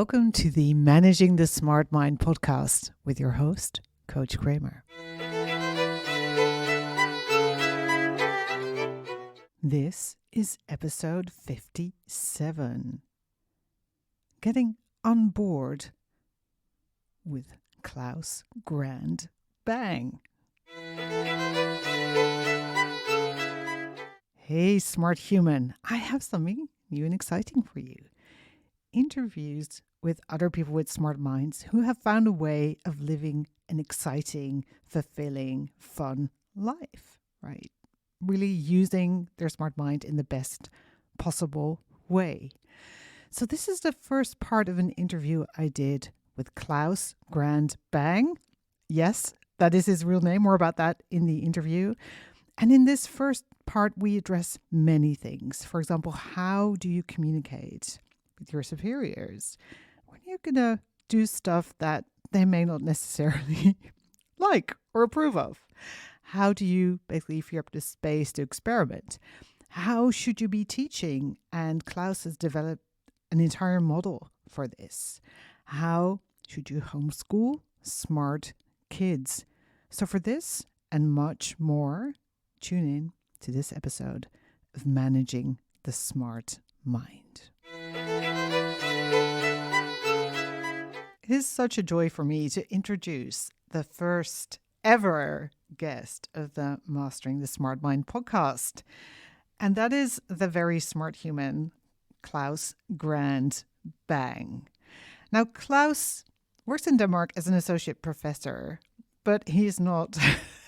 Welcome to the Managing the Smart Mind podcast with your host, Coach Kramer. This is episode 57, Getting on Board with Claus Grand Bang. Hey, smart human, I have something new and exciting for you. Interviews with other people with smart minds who have found a way of living an exciting, fulfilling, fun life, right? Really using their smart mind in the best possible way. So this is the first part of an interview I did with Claus Grand Bang. Yes, that is his real name. More about that in the interview. And in this first part, we address many things. For example, how do you communicate with your superiors when you're going to do stuff that they may not necessarily like or approve of? How do you basically free up the space to experiment? How should you be teaching? And Claus has developed an entire model for this. How should you homeschool smart kids? So for this and much more, tune in to this episode of Managing the Smart Mind. It is such a joy for me to introduce the first ever guest of the Mastering the Smart Mind podcast. And that is the very smart human, Claus Grand Bang. Now, Claus works in Denmark as an associate professor, but he's not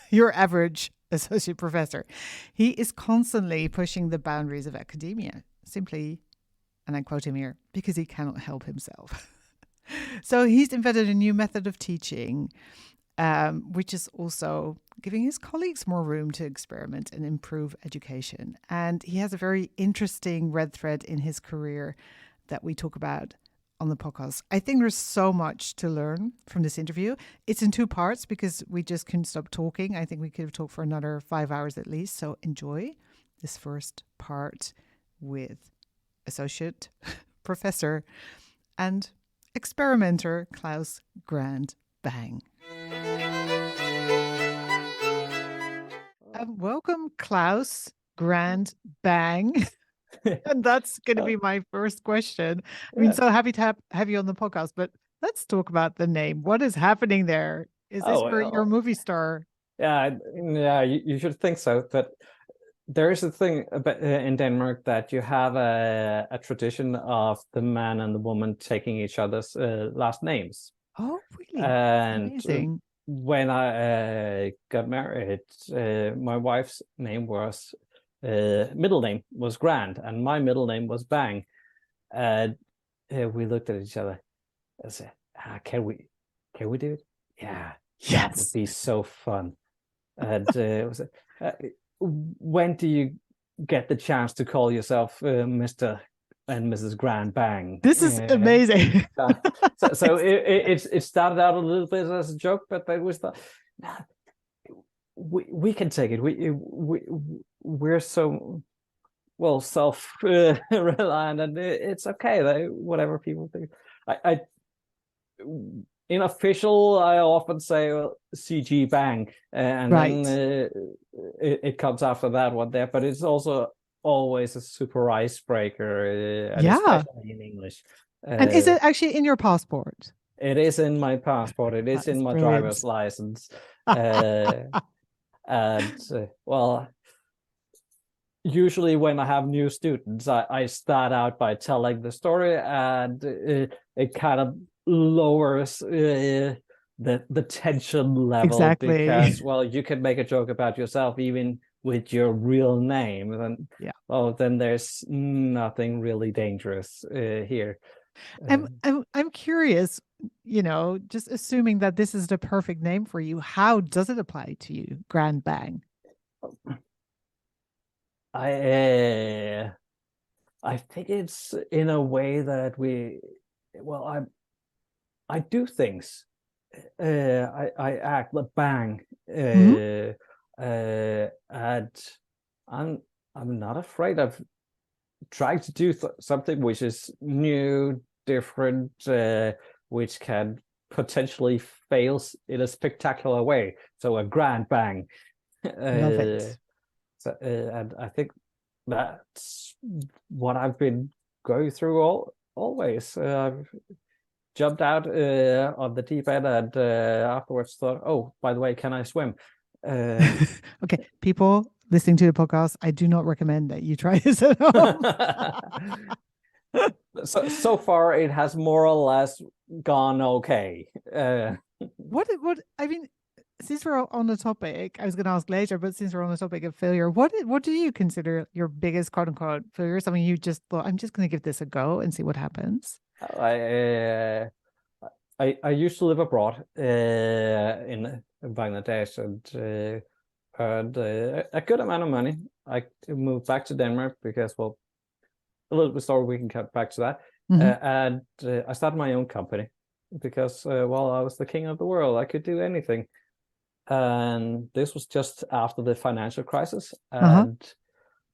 your average associate professor. He is constantly pushing the boundaries of academia, simply, and I quote him here, because he cannot help himself. So he's invented a new method of teaching, which is also giving his colleagues more room to experiment and improve education. And he has a very interesting red thread in his career that we talk about on the podcast. I think there's so much to learn from this interview. It's in two parts because we just couldn't stop talking. I think we could have talked for another 5 hours at least. So enjoy this first part with associate professor and experimenter Claus Grand Bang. Welcome, Claus Grand Bang. And that's going to be my first question. I mean, so happy to have you on the podcast, but let's talk about the name. What is happening there? Is this for your movie star? Yeah, you should think so. But there is a thing about, in Denmark that you have a tradition of the man and the woman taking each other's last names. Oh, really? And amazing. When I got married, my wife's name was middle name was Grand, and my middle name was Bang. We looked at each other and said, "Can we do it? Yeah, yes, that would be so fun." And it was. When do you get the chance to call yourself Mr. and Mrs. Grand Bang? This is amazing. so it started out a little bit as a joke, but it was we can take it. We're so self-reliant, and it's okay. Whatever people think. I in official, I often say CG Bang, and right. Then it comes after that one there. But it's also always a super icebreaker, especially in English. And is it actually in your passport? It is in my passport. It is in my driver's license. Usually when I have new students, I start out by telling the story, and it kind of lowers the tension level. Exactly. Because you can make a joke about yourself even with your real name, and then there's nothing really dangerous here. I'm curious, just assuming that this is the perfect name for you, how does it apply to you, Grand Bang? I think it's in a way that I do things. I act like bang, and I'm not afraid of trying to do something which is new, different, which can potentially fail in a spectacular way. So a grand bang. Love it. And I think that's what I've been going through always. I've jumped out on the deep end and afterwards thought, oh, by the way, can I swim? Okay, people listening to the podcast, I do not recommend that you try this at home. So far, it has more or less gone okay. What I mean, since we're on the topic, I was going to ask later, but since we're on the topic of failure, what do you consider your biggest quote unquote failures? I mean, you just thought, I'm just going to give this a go and see what happens. I used to live abroad in Bangladesh and earned a good amount of money. I moved back to Denmark because, well, a little bit story, we can get back to that. And I started my own company because, well, I was the king of the world. I could do anything. And this was just after the financial crisis. And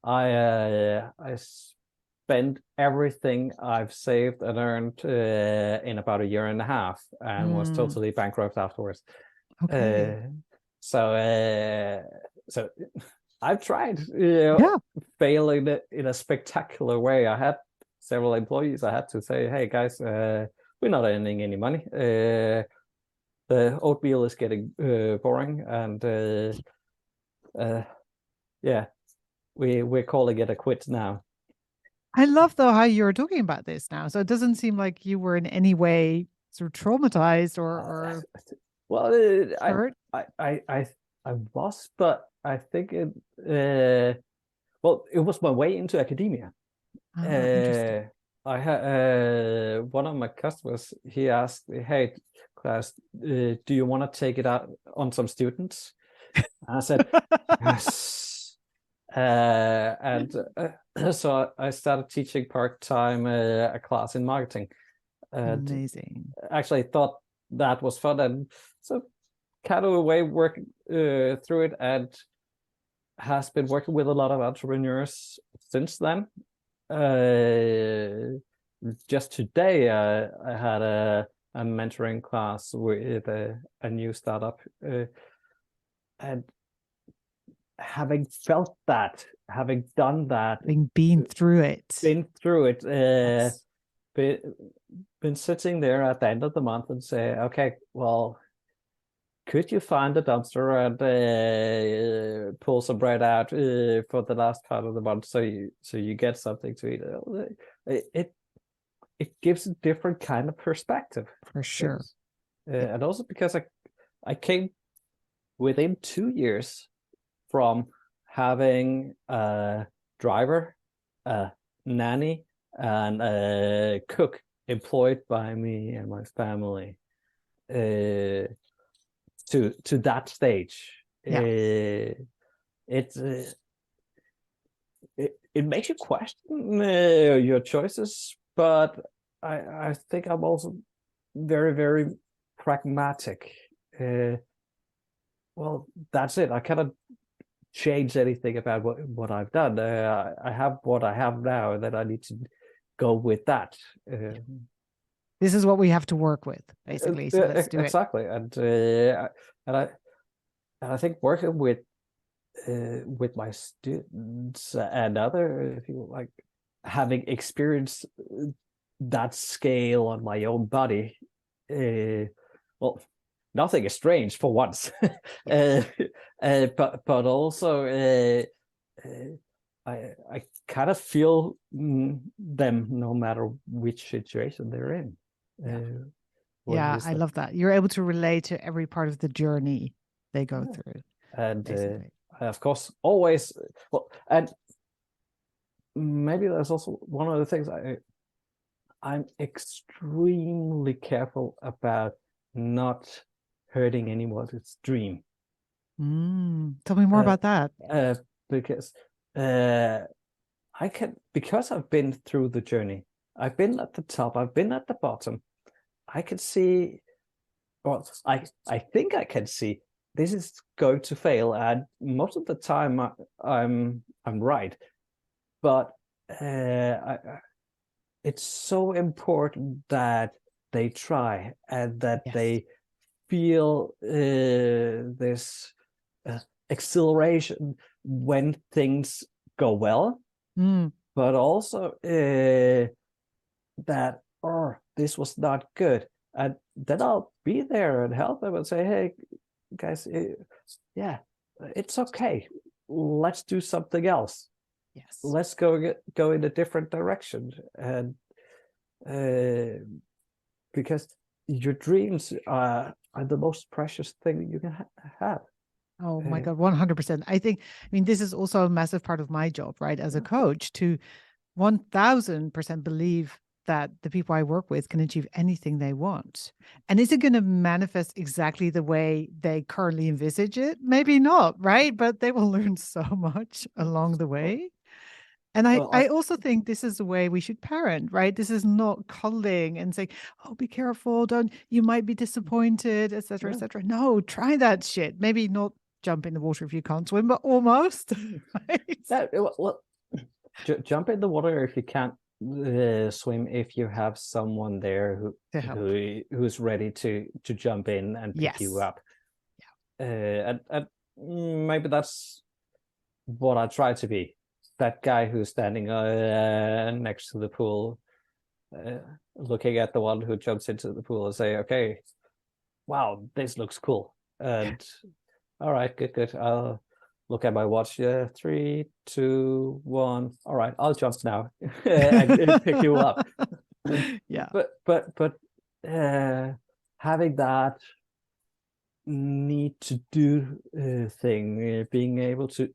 I spent everything I've saved and earned in about a year and a half and was totally bankrupt afterwards. Okay. So I've tried, failing in a spectacular way. I had several employees. I had to say, hey guys, we're not earning any money. The oatmeal is getting boring, and yeah, we're calling it a quit now. I love though how you're talking about this now. So it doesn't seem like you were in any way sort of traumatized or well, hurt. I was, but I think it well, it was my way into academia. Interesting. I had one of my customers. He asked, "Hey, Claus, do you want to take it out on some students?" And I said, "Yes." And so I started teaching part-time a class in marketing. Amazing. Actually thought that was fun, and so kind of a way working through it, and has been working with a lot of entrepreneurs since then. Just today, I had a mentoring class with a new startup, and having felt that, having done that, Having been through it, been sitting there at the end of the month and say, okay, well, could you find a dumpster and pull some bread out for the last part of the month so you get something to eat? It gives a different kind of perspective for sure. And also because I came within 2 years from having a driver, a nanny, and a cook employed by me and my family to that stage. It makes you question your choices, but I think I'm also very, very pragmatic. Well, that's it. I cannot change anything about what I've done. I have what I have now, and then I need to go with that. This is what we have to work with, basically. So let's do exactly. And I think working with my students and other people, like having experienced that scale on my own body, well, nothing is strange for once. But also I kind of feel them no matter which situation they're in. I love that. You're able to relate to every part of the journey they go through. And I, of course, always, well, and maybe that's also one of the things I'm extremely careful about not hurting anyone's dream. Tell me more about that. Because I can, because I've been through the journey. I've been at the top. I've been at the bottom. I can see, well, I think I can see this is going to fail, and most of the time I'm right. But it's so important that they try and that Yes. they feel this exhilaration when things go well, but also that, oh, this was not good. And then I'll be there and help them and say, hey, guys, yeah, it's okay. Let's do something else. Yes. Let's go in a different direction. And because your dreams are the most precious thing you can have. Oh my God, 100%. I mean, this is also a massive part of my job, right? As a coach, to 1000% believe that the people I work with can achieve anything they want. And is it going to manifest exactly the way they currently envisage it? Maybe not, right? But they will learn so much along the way. And I also think this is the way we should parent, right? This is not coddling and saying, oh, be careful, you might be disappointed, etc., etc. No, try that shit. Maybe not jump in the water if you can't swim, but almost. Right? Yeah, well, jump in the water if you can't swim, if you have someone there who's ready to jump in and pick you up. Yeah. And maybe that's what I try to be. That guy who's standing next to the pool, looking at the one who jumps into the pool and say, okay, wow, this looks cool. And all right, good. I'll look at my watch. 3, 2, 1. All right, I'll jump now and pick you up. Yeah. But having that need to do thing, being able to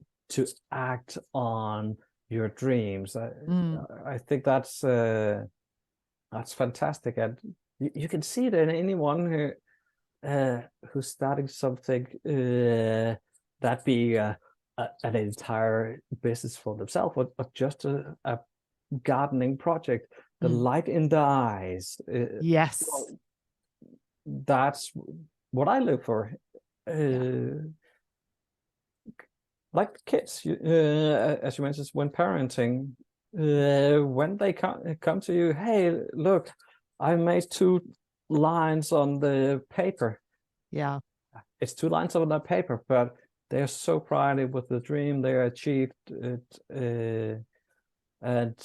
act on your dreams, I think that's fantastic, and you can see it in anyone who's starting something, that be an entire business for themselves, or just a gardening project. The light in the eyes. Yes. Well, that's what I look for. Like kids, as you mentioned, when parenting, when they come to you, hey, look, I made 2 lines on the paper. Yeah. It's 2 lines on the paper, but they're so proud with the dream they achieved it, and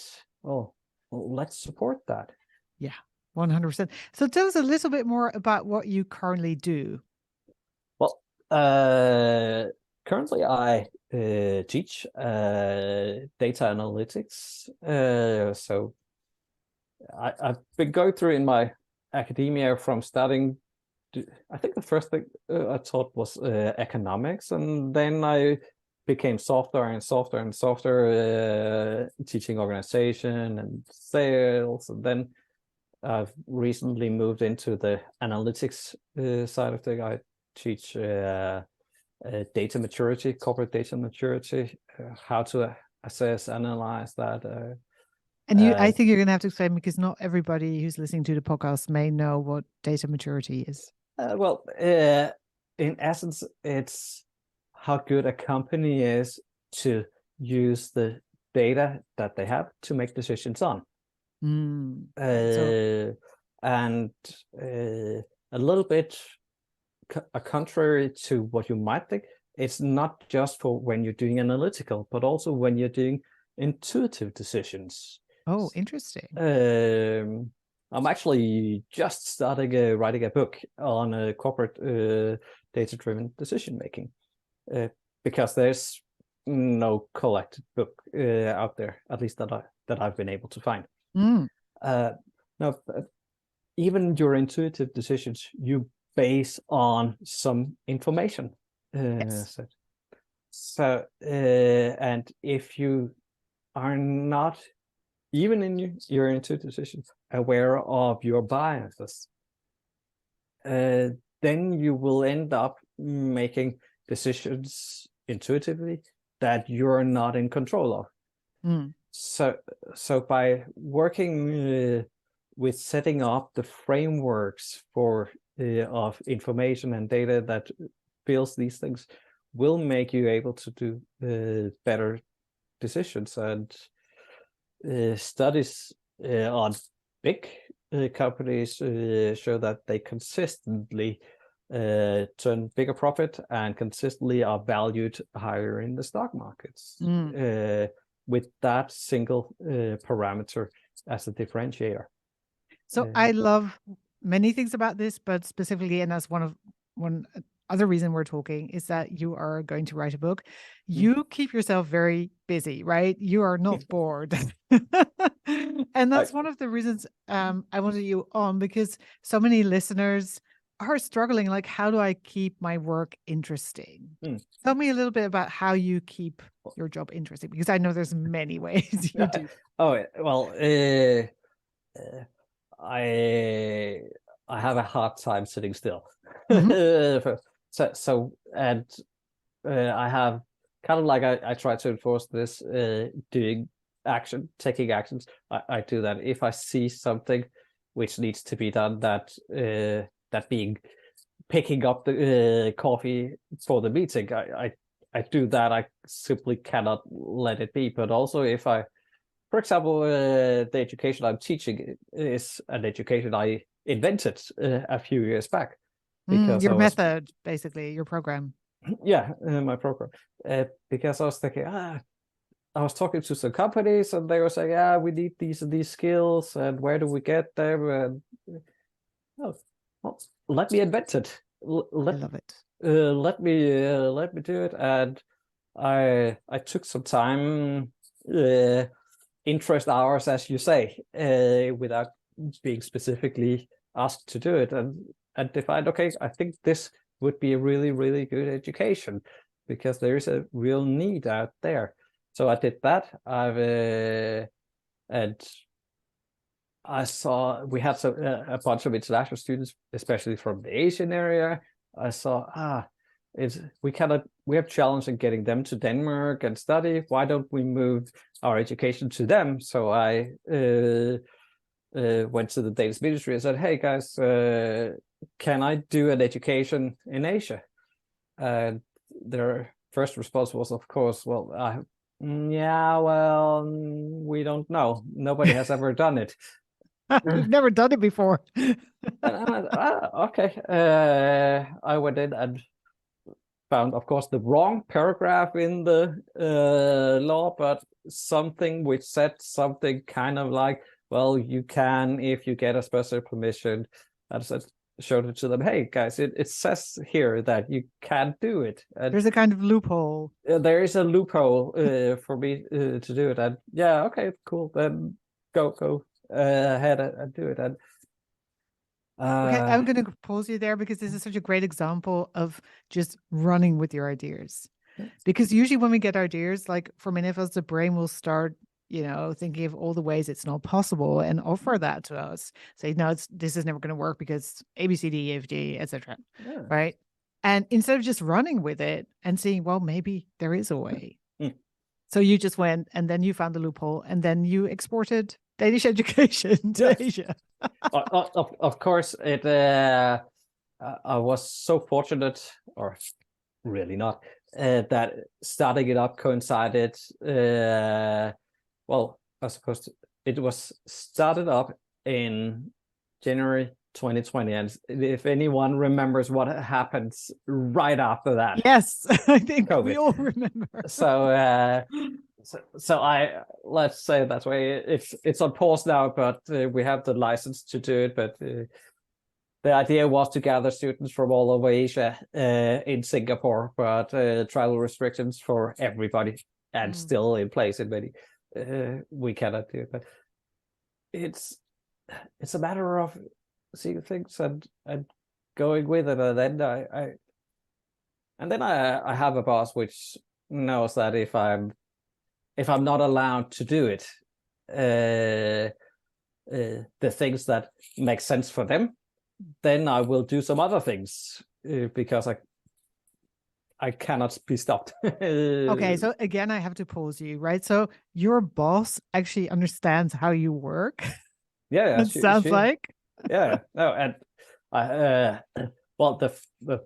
well, let's support that. Yeah, 100%. So tell us a little bit more about what you currently do. Well, currently I teach data analytics. So I've been going through in my academia from studying. I think the first thing I taught was economics, and then I became softer and softer and softer, teaching organization and sales, and then I've recently moved into the analytics side of things. I teach data maturity, corporate data maturity, how to assess, analyze that. And I think you're going to have to explain, because not everybody who's listening to the podcast may know what data maturity is. Well, in essence, it's how good a company is to use the data that they have to make decisions on. And a little bit contrary to what you might think, it's not just for when you're doing analytical, but also when you're doing intuitive decisions. Oh, interesting. I'm actually just starting writing a book on corporate data-driven decision making, because there's no collected book out there, at least that I've been able to find. Now, even your intuitive decisions, you base on some information. Yes. So and if you are not, even in your intuitive decisions, aware of your biases, then you will end up making decisions intuitively that you're not in control of. So by working with setting up the frameworks for of information and data that builds these things, will make you able to do better decisions. And studies on big companies show that they consistently turn bigger profit and consistently are valued higher in the stock markets with that single parameter as a differentiator. So I love many things about this, but specifically, and that's one other reason we're talking is that you are going to write a book. You keep yourself very busy, right? You are not bored. And that's one of the reasons I wanted you on, because so many listeners are struggling. Like, how do I keep my work interesting? Tell me a little bit about how you keep your job interesting, because I know there's many ways you do. Oh, well, I have a hard time sitting still. So and I have kind of like I try to enforce this taking actions. I do that if I see something which needs to be done, that being picking up the coffee for the meeting, I do that. I simply cannot let it be. But also if for example, the education I'm teaching is an education I invented a few years back. Because your method, basically, your program. Yeah, my program. Because I was thinking, I was talking to some companies and they were saying, we need these and these skills, and where do we get them? And well, let me invent it. I love it. Let me do it. And I took some time, interest hours, as you say, without being specifically asked to do it, and defined, okay, I think this would be a really, really good education because there is a real need out there. So I did that. And I saw we had a bunch of international students, especially from the Asian area. I saw we have challenge in getting them to Denmark and study. Why don't we move our education to them? So I went to the Danish ministry and said, hey guys, can I do an education in Asia? And their first response was, of course, well, we don't know. Nobody has ever done it. We've never done it before. Okay. I went in and found, of course, the wrong paragraph in the law, but something which said something kind of like, well, you can if you get a special permission. And I showed it to them. Hey, guys, it says here that you can't do it. And there's a kind of loophole. There is a loophole for me to do it. And yeah, okay, cool. Then go ahead and do it. And okay, I'm going to pause you there because this is such a great example of just running with your ideas. Because usually when we get ideas, like for many of us, the brain will start, thinking of all the ways it's not possible and offer that to us. Say, no, this is never going to work because A, B, C, D, E, F, G, etc. Right? And instead of just running with it and seeing, well, maybe there is a way. So you just went and then you found the loophole and then you exported Danish education to Asia. Of course, I was so fortunate, or really not, that starting it up coincided. I suppose it was started up in January 2020, and if anyone remembers what happens right after that, yes, I think COVID. We all remember. So let's say that way. It's on pause now, but we have the license to do it. But the idea was to gather students from all over Asia in Singapore, but travel restrictions for everybody and still in place in many. We cannot do it, but it's a matter of seeing things and going with it. And then I have a boss which knows that if I'm not allowed to do it, the things that make sense for them, then I will do some other things because I cannot be stopped. Okay, so again, I have to pause you, right? So your boss actually understands how you work. Yeah, it sounds like. Yeah, no, and well, the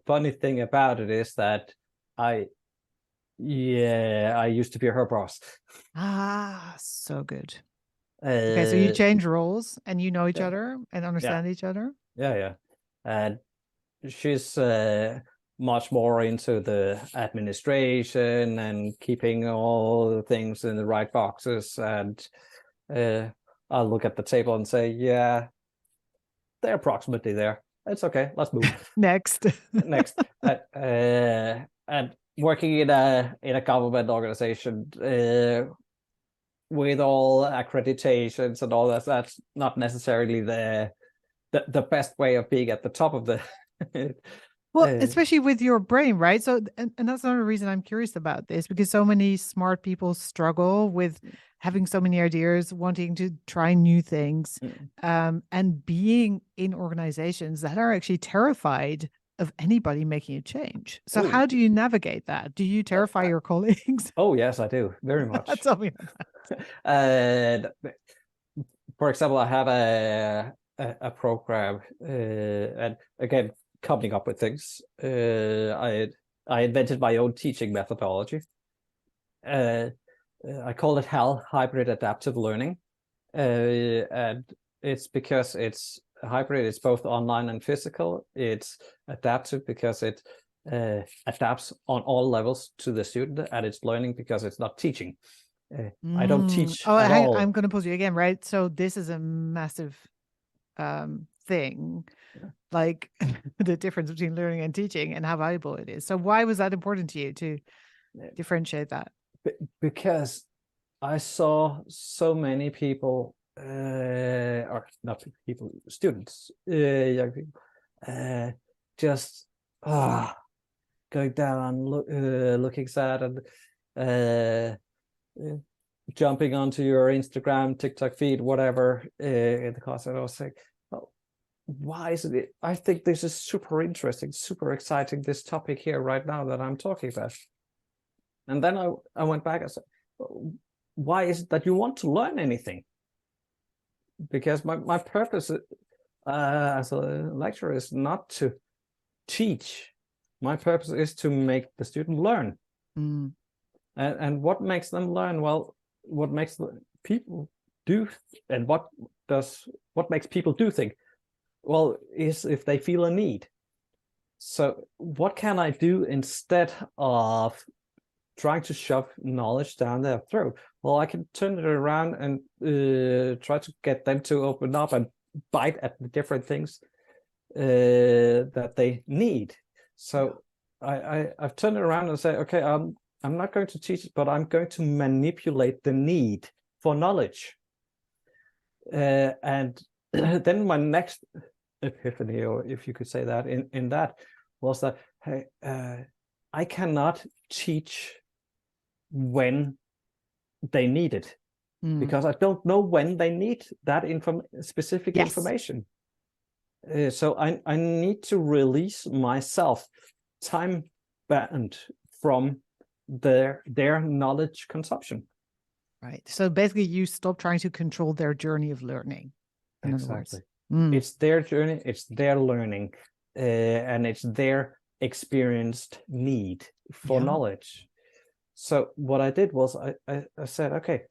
funny thing about it is that I used to be her boss. So good. Okay, so you Uh, change roles and you know each yeah, other and yeah, understand each other. yeah. And she's much more into the administration and keeping all the things in the right boxes. And I'll look at the table and say, yeah, they're approximately there. It's okay. Let's move. Next. Next. And working in a government organization with all accreditations and all that, that's not necessarily the best way of being at the top of the Well, especially with your brain, right? So, and that's another reason I'm curious about this, because so many smart people struggle with having so many ideas, wanting to try new things, and being in organizations that are actually terrified of anybody making a change. So, oh, how do you navigate that? Do you terrify your colleagues? oh yes, I do very much. Tell me. And for example, I have a program, and again, coming up with things. I invented my own teaching methodology. I call it HAL, Hybrid Adaptive Learning, and it's because it's hybrid. It's both online and physical. It's adaptive because it adapts on all levels to the student, and it's learning because it's not teaching. I don't teach Oh, at I'm all. going to pause you again, right? So this is a massive thing, like the difference between learning and teaching and how valuable it is. So why was that important to you to differentiate that? Because I saw so many people, or not people, students, young people, just going down, looking sad, and jumping onto your Instagram, TikTok feed, whatever, in the class. And I was like, well, why isn't it? I think this is super interesting, super exciting, this topic here right now that I'm talking about. And then I went back and said, why is it that you want to learn anything? Because my purpose as a lecturer is not to teach. My purpose is to make the student learn. And what makes them learn? Well, what makes people do, and what makes people do think? Well, is if they feel a need. So what can I do instead of trying to shove knowledge down their throat? Well, I can turn it around and try to get them to open up and bite at the different things that they need. So I've turned it around and say, okay, I'm not going to teach it, but I'm going to manipulate the need for knowledge. And then my next epiphany, or if you could say that, in that was that, hey, I cannot teach when they need it, because I don't know when they need that specific information. So I need to release myself time bound from their knowledge consumption. Right. So basically you stop trying to control their journey of learning. In Exactly. other words. It's their journey, it's their learning, and it's their experienced need for knowledge. So what I did was I said, okay,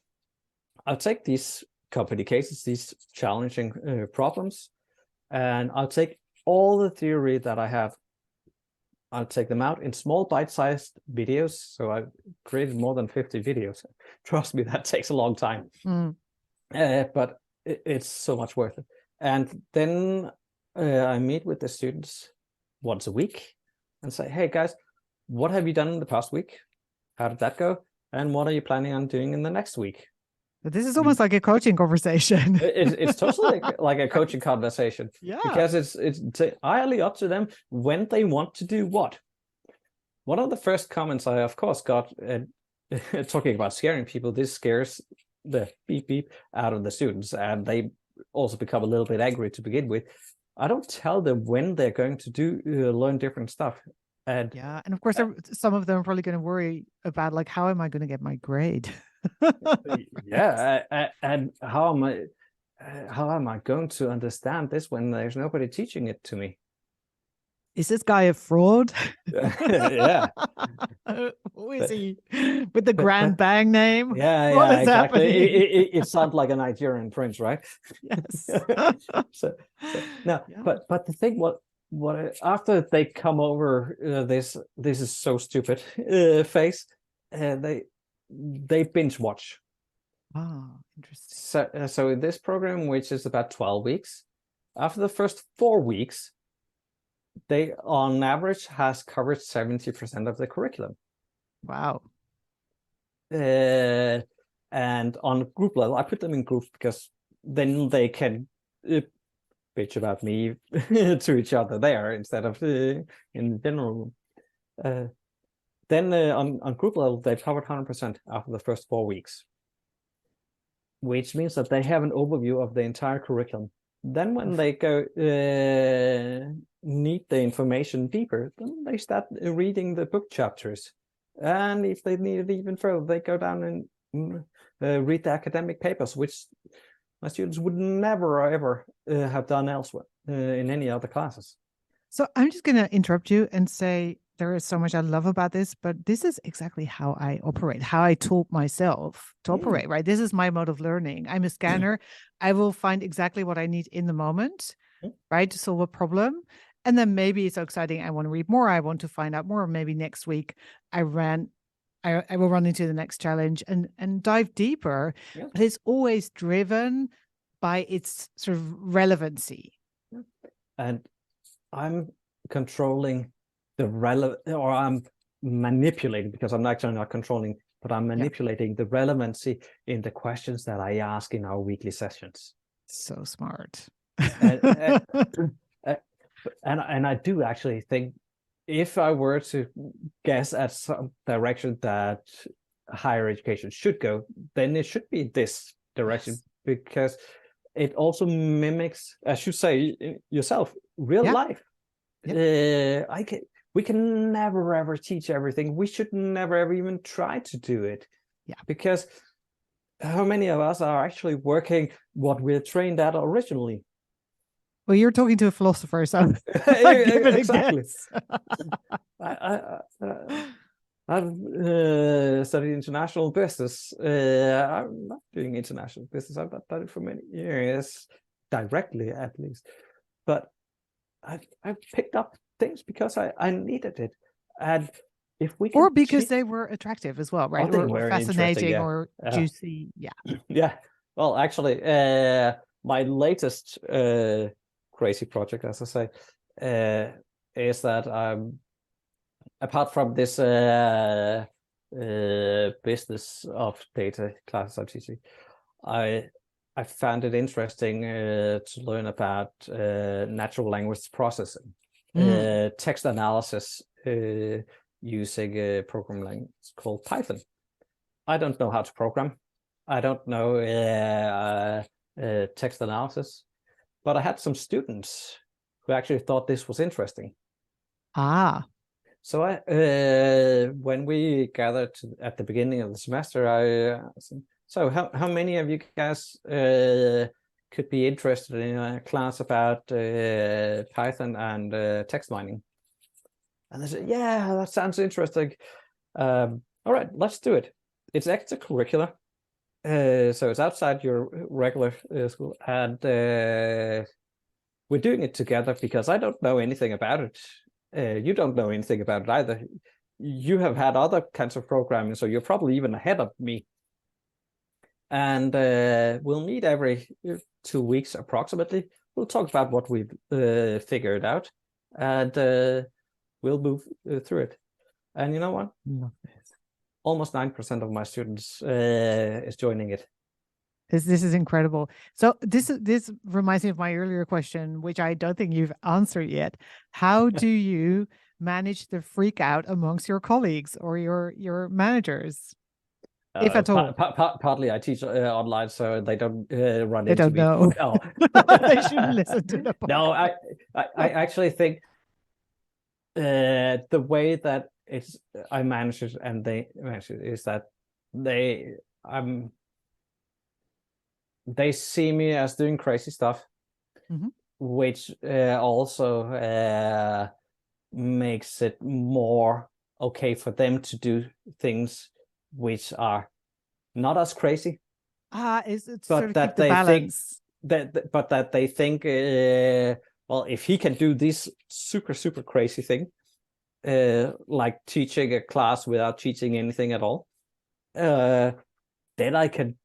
I'll take these company cases, these challenging problems, and I'll take all the theory that I have. I'll take them out in small bite-sized videos. So I've created more than 50 videos. Trust me, that takes a long time. But it's so much worth it. And then I meet with the students once a week and say, hey guys, what have you done in the past week? How did that go? And what are you planning on doing in the next week? But this is almost like a coaching conversation. It's totally like a coaching conversation. Because it's entirely up to them when they want to do what. One of the first comments I, of course, got talking about scaring people, this scares the beep beep out of the students, and they also become a little bit angry to begin with. I don't tell them when they're going to learn different stuff. And and of course, some of them are probably going to worry about, like, how am I going to get my grade? And how am I going to understand this when there's nobody teaching it to me? Is this guy a fraud? Yeah. Who is But, he with the but Grand Bang name? yeah, What yeah, is exactly. happening? It sounds like a Nigerian prince, right? Yes. So no, Yeah. but the thing, after they come over this is so stupid phase, they binge watch. Oh, interesting. So in this program, which is about 12 weeks, after the first 4 weeks, they on average has covered 70% of the curriculum. Wow. And on group level, I put them in groups because then they can bitch about me to each other there instead of in the general room. Then on group level, they've covered 100% after the first 4 weeks, which means that they have an overview of the entire curriculum. Then when they go need the information deeper, then they start reading the book chapters. And if they need it even further, they go down and read the academic papers, which my students would never ever have done elsewhere in any other classes. So I'm just going to interrupt you and say there is so much I love about this, but this is exactly how I operate, how I taught myself to operate, right? This is my mode of learning. I'm a scanner. I will find exactly what I need in the moment, right, to solve a problem. And then maybe it's so exciting. I want to read more. I want to find out more. Maybe next week I will run into the next challenge and dive deeper. Yeah. But it's always driven by its sort of relevancy. And I'm controlling the or I'm manipulating, because I'm actually not controlling, but I'm manipulating the relevancy in the questions that I ask in our weekly sessions. So smart. and I do actually think, if I were to guess at some direction that higher education should go, then it should be this direction, because it also mimics, as you say yourself, real life. We can never ever teach everything. We should never ever even try to do it. Yeah. Because how many of us are actually working what we're trained at originally? Well, you're talking to a philosopher, so give it exactly. a guess. I've studied international business. I'm not doing international business. I've not done it for many years, directly at least. But I've picked up things because I needed it. And if we can, or because they were attractive as well, right? Or fascinating, or juicy. Yeah. Well, actually, my latest crazy project, as I say, is that apart from this business of data classes I'm teaching, I found it interesting to learn about natural language processing, text analysis using a program language called Python. I don't know how to program. I don't know text analysis, but I had some students who actually thought this was interesting. So when we gathered at the beginning of the semester, I so how many of you guys could be interested in a class about Python and text mining? And they said, yeah, that sounds interesting. All right, let's do it. It's extracurricular, so it's outside your regular school, and we're doing it together because I don't know anything about it. You don't know anything about it either. You have had other kinds of programming, so you're probably even ahead of me. And we'll meet every 2 weeks approximately. We'll talk about what we've figured out, and we'll move through it. And you know what? Almost 9% of my students is joining it. This is incredible. So this reminds me of my earlier question, which I don't think you've answered yet. How do you manage the freak out amongst your colleagues or your managers, if at all? Partly I teach online, so they don't run into me. Know. No. They shouldn't listen to the podcast. No, I actually think the way that I manage it and they manage it is that they see me as doing crazy stuff, which also makes it more okay for them to do things which are not as crazy, It's sort but of keep that the they think balance. that they think, well, if he can do this super crazy thing, like teaching a class without teaching anything at all, then I can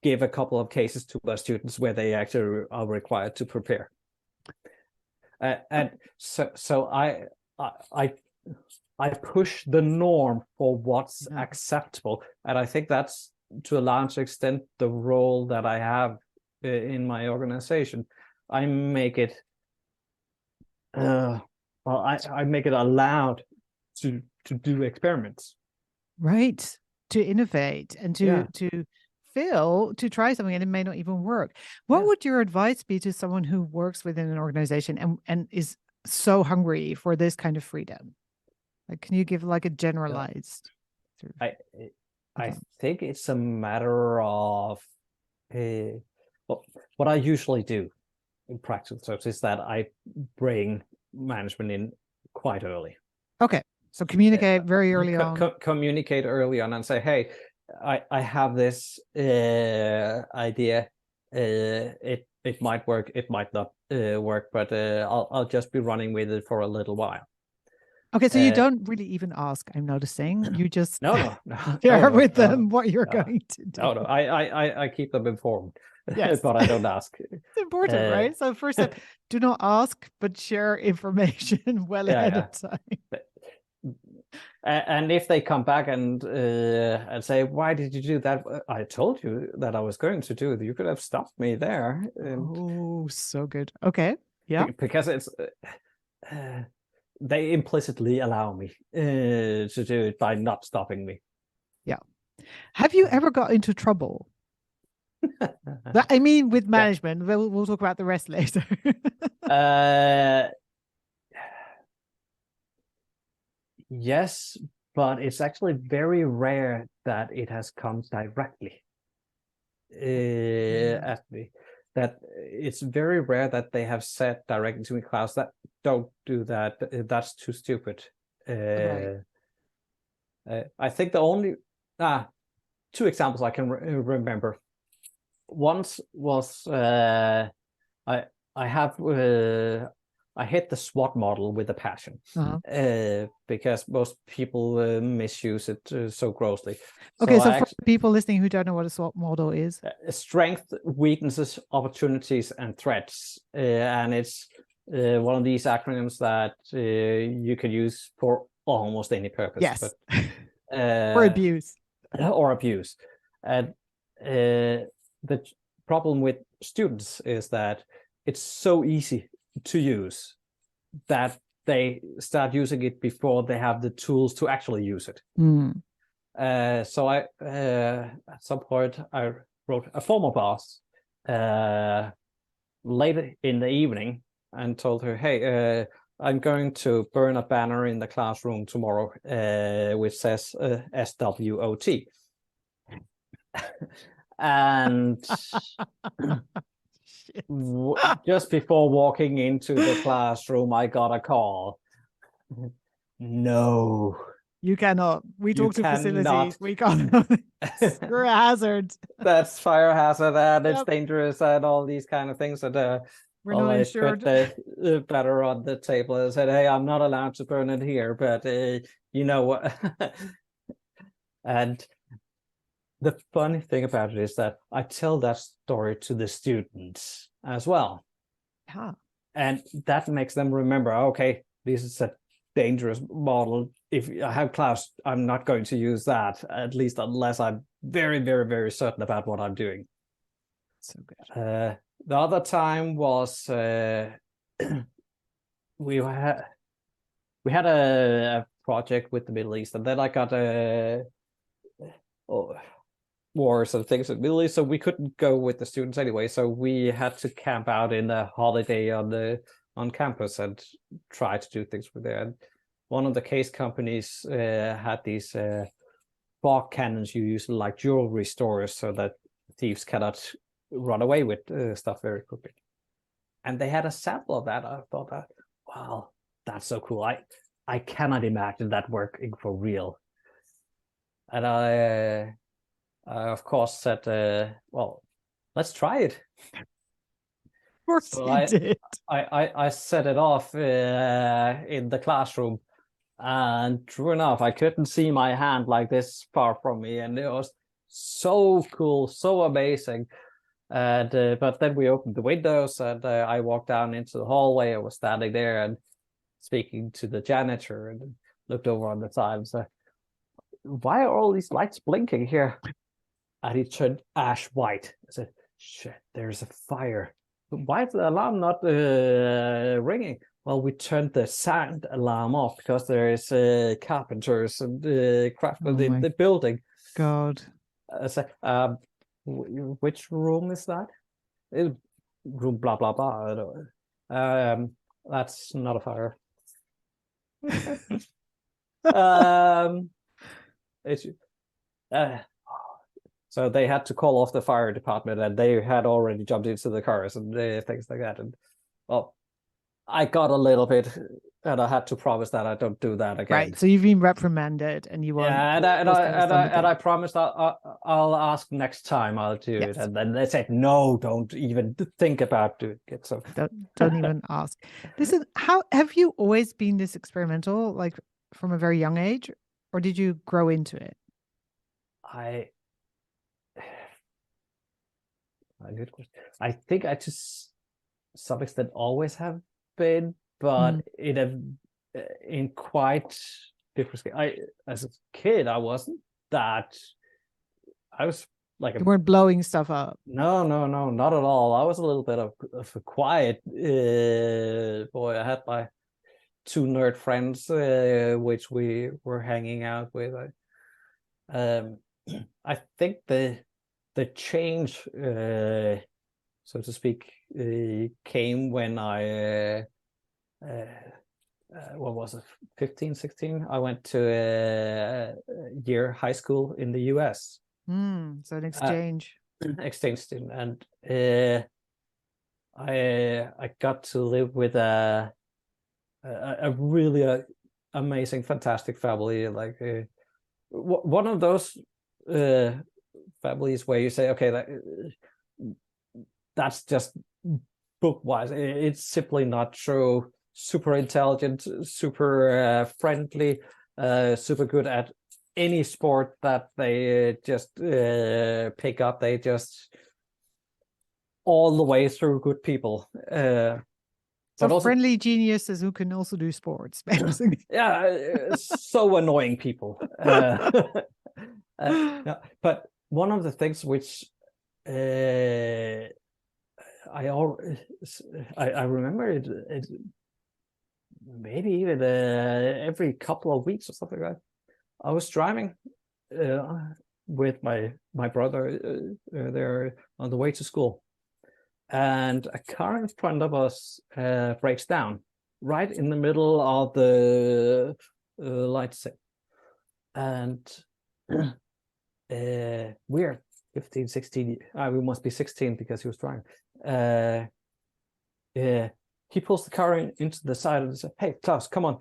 give a couple of cases to our students where they actually are required to prepare. And so I push the norm for what's acceptable, and I think that's to a large extent the role that I have in my organization. I make it, I make it allowed to do experiments, Right. To innovate and to try something, and it may not even work. What would your advice be to someone who works within an organization and is so hungry for this kind of freedom? Like, can you give like a generalized sort of I think it's a matter of what I usually do in practical terms is that I bring management in quite early. Okay. So communicate very early on. Communicate early on and say, hey, I have this idea. It might work, it might not work, but I'll just be running with it for a little while. Okay, so you don't really even ask, I'm noticing. You just no share with them what you're going to do. No, I keep them informed. Yes. But I don't ask. It's important, right? So first step, do not ask, but share information well ahead of time. And if they come back and say, why did you do that? I told you that I was going to do it. You could have stopped me there. Oh, so good. Okay. Yeah. Because it's they implicitly allow me to do it by not stopping me. Yeah. Have you ever got into trouble? I mean, with management. We'll talk about the rest later. Yes, but it's actually very rare that it has come directly at me. That it's very rare that they have said directly to me, Claus, that don't do that. That's too stupid. I think the only two examples I can remember. Once was I hit the SWOT model with a passion because most people misuse it so grossly. Okay, so for people listening who don't know what a SWOT model is, strength, weaknesses, opportunities, and threats, and it's one of these acronyms that you can use for almost any purpose. Yes, but, or abuse. Or abuse. And the problem with students is that it's so easy to use that they start using it before they have the tools to actually use it. So I at some point I wrote a former boss later in the evening and told her, hey, I'm going to burn a banner in the classroom tomorrow which says SWOT. And just before walking into the classroom, I got a call. No, you cannot. We talk to facilities. We can't. You're a hazard. That's fire hazard and it's dangerous and all these kind of things. And we're not insured. The batter on the table and said, hey, I'm not allowed to burn it here, but you know what? And the funny thing about it is that I tell that story to the students as well. And that makes them remember, okay, this is a dangerous model. If I have Claus, I'm not going to use that, at least unless I'm very, very, very certain about what I'm doing. So good. The other time was we had a project with the Middle East, and then I got wars and things in the Middle East, so we couldn't go with the students anyway. So we had to camp out in a holiday on campus and try to do things with there. And one of the case companies had these fog cannons you use like jewelry stores so that thieves cannot run away with stuff very quickly. And they had a sample of that. I thought, wow, that's so cool. I cannot imagine that working for real. And I of course said, well, let's try it. Of course So you did. I set it off in the classroom, and true enough, I couldn't see my hand like this far from me, and it was so cool, so amazing. And but then we opened the windows, and I walked down into the hallway. I was standing there and speaking to the janitor, and looked over on the side and said, "Why are all these lights blinking here?" And he turned ash white. I said, "Shit, there's a fire. Why is the alarm not ringing?" Well, we turned the sound alarm off because there is carpenters and craftsmen in the building. God. I said, which room is that? Room blah blah blah. That's not a fire. It's so they had to call off the fire department, and they had already jumped into the cars and things like that. And well, I got a little bit, and I had to promise that I don't do that again. Right. So you've been reprimanded, and you won't. Yeah, and I promised I'll ask next time I'll do it. And then they said, no, don't even think about doing it. So don't even ask. Listen, how have you always been this experimental, like from a very young age, or did you grow into it? I think I just some extent always have been, but in quite different scale. As a kid, I wasn't that. I was like you weren't blowing stuff up. No, not at all. I was a little bit of a quiet boy. I had my two nerd friends, which we were hanging out with. I think the change, so to speak, came when I what was it, 15, 16? I went to a year high school in the US. So an exchange. Exchange student, and I got to live with a really amazing, fantastic family. Like one of those families where you say, okay, that's just book-wise. It's simply not true. Super intelligent, super friendly, super good at any sport that they just pick up. They just all the way through good people. So also, friendly geniuses who can also do sports, basically. Yeah, so annoying people. No, but one of the things which I remember it maybe even every couple of weeks or something like that. I was driving with my brother there on the way to school, and a car in front of us breaks down right in the middle of the light set, and we're 15, 16. We must be 16 because he was driving. He pulls the car into the side and says, "Hey, Claus, come on."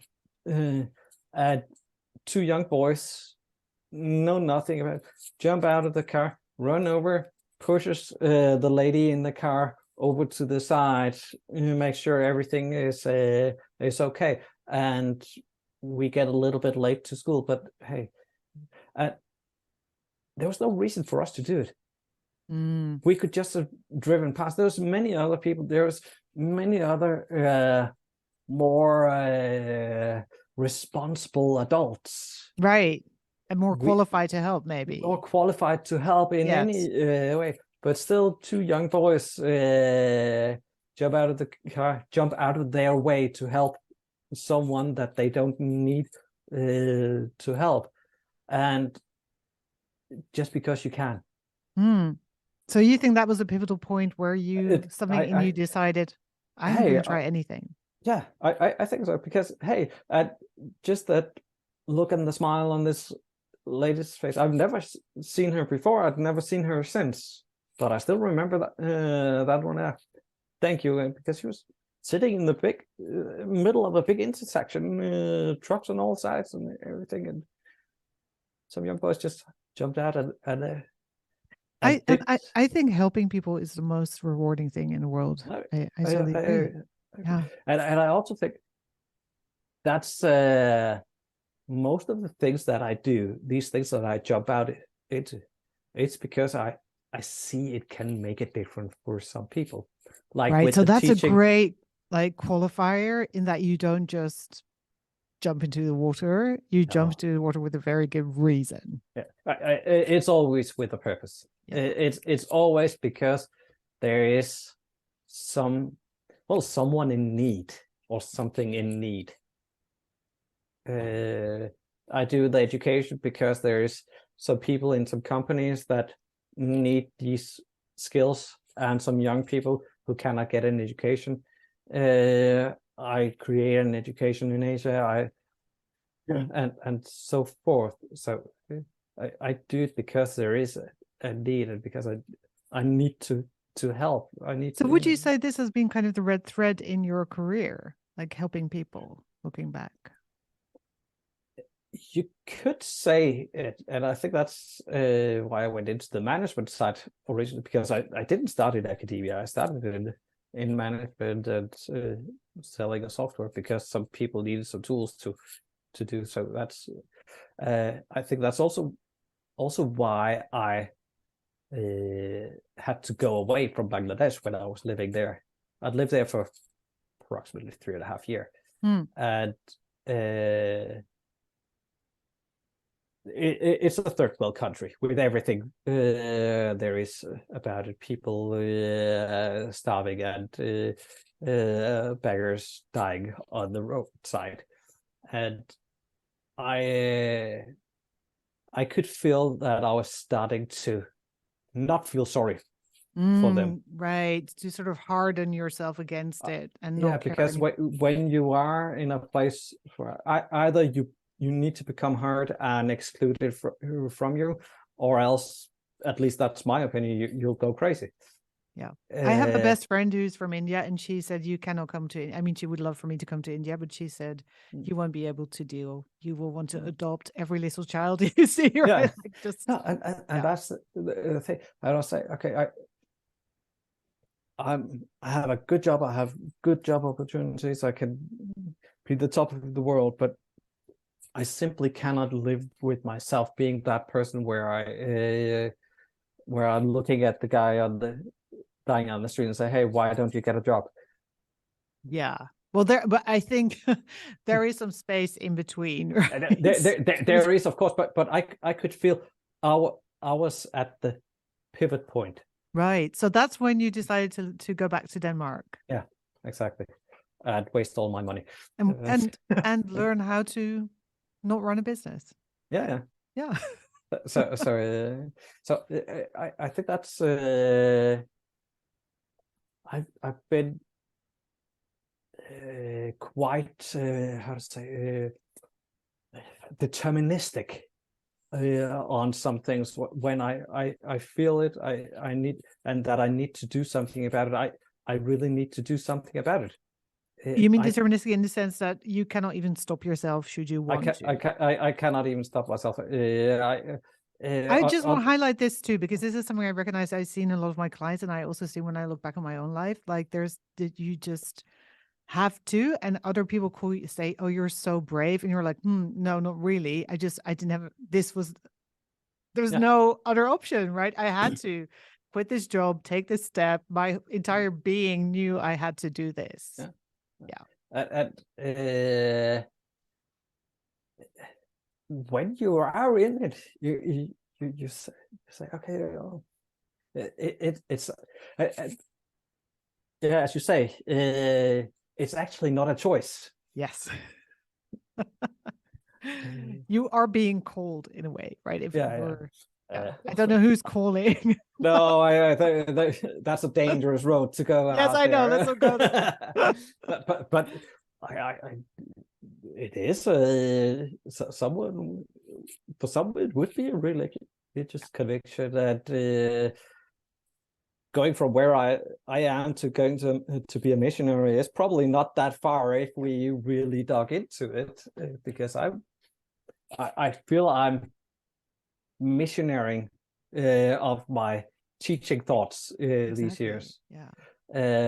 Two young boys, know nothing about it, jump out of the car, run over, pushes the lady in the car over to the side, make sure everything is okay. And we get a little bit late to school, but hey, there was no reason for us to do it. We could just have driven past. There's many other people. There's many other more responsible adults, right, and more qualified to help, maybe more qualified to help in any way. But still, two young boys jump out of the car, jump out of their way to help someone that they don't need to help, and just because you can. So you think that was a pivotal point where you you decided, I'm going to try anything? Yeah, I think so, because hey, just that look and the smile on this lady's face. I've never seen her before. I've never seen her since, but I still remember that that one. Thank you, because she was sitting in the big middle of a big intersection, trucks on all sides and everything, and some young boys just jumped out and I think helping people is the most rewarding thing in the world. I totally agree. Yeah. And I also think that's most of the things that I do, these things that I jump out into, it's because I see it can make a difference for some people. Like right. with So the that's teaching, a great like qualifier in that you don't just jump into the water. You jump into the water with a very good reason. Yeah, it's always with a purpose. Yeah. It's always because there is someone in need or something in need. I do the education because there's some people in some companies that need these skills and some young people who cannot get an education. I create an education in Asia. And so forth. So I do it because there is a need, and because I need to help. I need So to. would you say this has been kind of the red thread in your career, like helping people, looking back? You could say it, and I think that's why I went into the management side originally, because I didn't start in academia. I started in management and selling a software because some people needed some tools to do so. That's I think that's also why I had to go away from Bangladesh when I was living there. I'd lived there for approximately 3.5 years, and it's a third world country with everything there is about it. People starving and beggars dying on the roadside, and I could feel that I was starting to not feel sorry for them. Right, to sort of harden yourself against it and not care because when you are in a place where either you need to become hard and excluded from you, or else, at least that's my opinion, you'll go crazy. Yeah. I have a best friend who's from India, and she said, you cannot come to, I mean, she would love for me to come to India, but she said, you won't be able to deal. You will want to adopt every little child you see. Right? Yeah. Like just, no, and that's the thing. I don't say, okay, I have a good job. I have good job opportunities. I can be the top of the world, but I simply cannot live with myself being that person where I'm looking at the guy dying on the street and say, "Hey, why don't you get a job?" Yeah. Well, but I think there is some space in between. Right? There is, of course, but I could feel I was at the pivot point. Right. So that's when you decided to go back to Denmark. Yeah, exactly. And waste all my money. And learn how to not run a business. Yeah. So I think that's I've been quite how to say deterministic on some things. When I feel it, I need, and that I need to do something about it. I really need to do something about it. You mean deterministic in the sense that you cannot even stop yourself should you want to? I cannot even stop myself. I just want to highlight this too, because this is something I recognize I've seen in a lot of my clients, and I also see when I look back on my own life. Like you just have to, and other people say, "Oh, you're so brave," and you're like, "No, not really. I didn't have there's no other option, right? I had to quit this job, take this step. My entire being knew I had to do this." And when you are in it, you say, okay, it's yeah, as you say, it's actually not a choice. Yes. You are being called in a way, right? If I don't know who's calling. No, I that's a dangerous road to go. Yes, I know. Let's not go there. but it is someone, for some it would be a religious conviction that going from where I am to going to be a missionary is probably not that far if we really dug into it, because I feel I'm missionarying of my teaching thoughts these years. Yeah.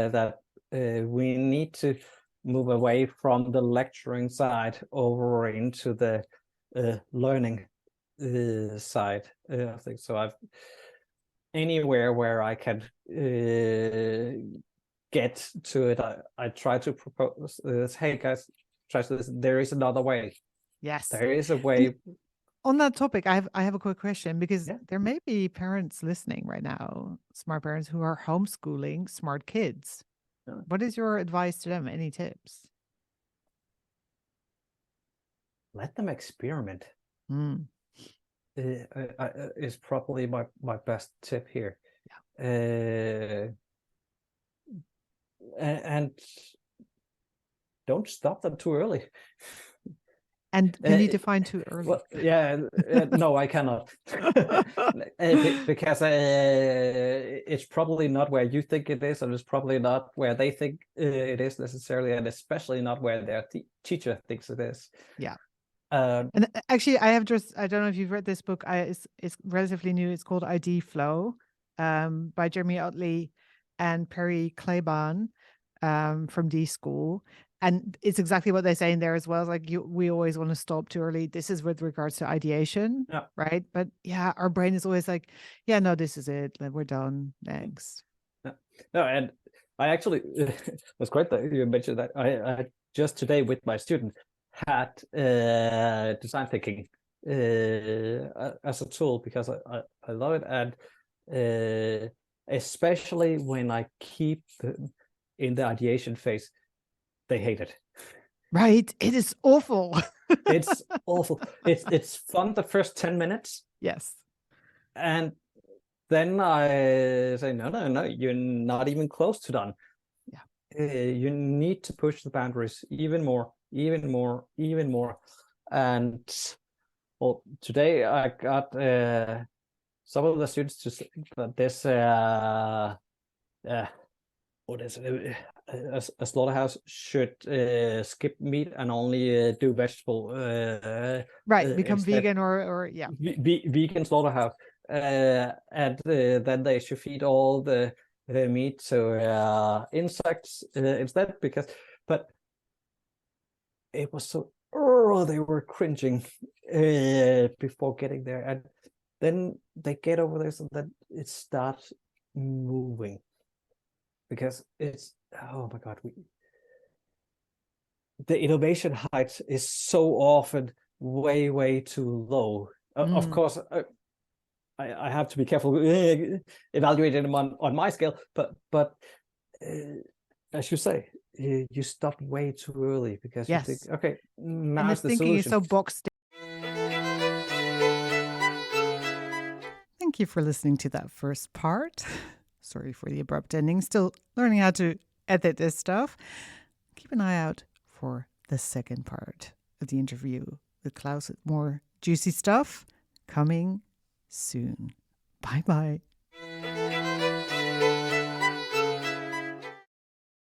That we need to move away from the lecturing side over into the learning side. I think so. I've anywhere where I can get to it, I try to propose this. Hey guys, try this. There is another way. Yes. There is a way. And on that topic, I have a quick question, because Yeah. there may be parents listening right now, smart parents who are homeschooling smart kids. Yeah. What is your advice to them? Any tips? Let them experiment. Mm. Is probably my best tip here. Yeah. And don't stop them too early. And can you define too early? Well, yeah, no, I cannot, because it's probably not where you think it is, and it's probably not where they think it is necessarily, and especially not where their teacher thinks it is. Yeah. And actually, I don't know if you've read this book. It's relatively new. It's called ID Flow, by Jeremy Utley and Perry Claiborne, from D School. And it's exactly what they say in there as well. It's like we always want to stop too early. This is with regards to ideation, yeah. Right? But yeah, our brain is always like, yeah, no, this is it. We're done. Next. No, and I actually, it's great that you mentioned that. I just today with my student had design thinking as a tool, because I love it, and especially when I keep them in the ideation phase, they hate it. Right? It is awful. It's awful. It's fun the first 10 minutes. Yes. And then I say, no, you're not even close to done. Yeah. You need to push the boundaries even more. And well, today I got some of the students to say that this what is it? A slaughterhouse should skip meat and only do vegetable. Right, become instead. vegan or yeah. Vegan slaughterhouse, and then they should feed all the meat to insects instead, but it was so they were cringing before getting there, and then they get over this, and then it starts moving, because it's, oh my God, the innovation height is so often way too low. Of course, I have to be careful evaluating them on my scale, but as you say, you stop way too early, because you think, okay, now's the thinking solution. is so boxed in. Thank you for listening to that first part. Sorry for the abrupt ending. Still learning how to edit this stuff. Keep an eye out for the second part of the interview with Claus, with more juicy stuff coming soon. Bye-bye.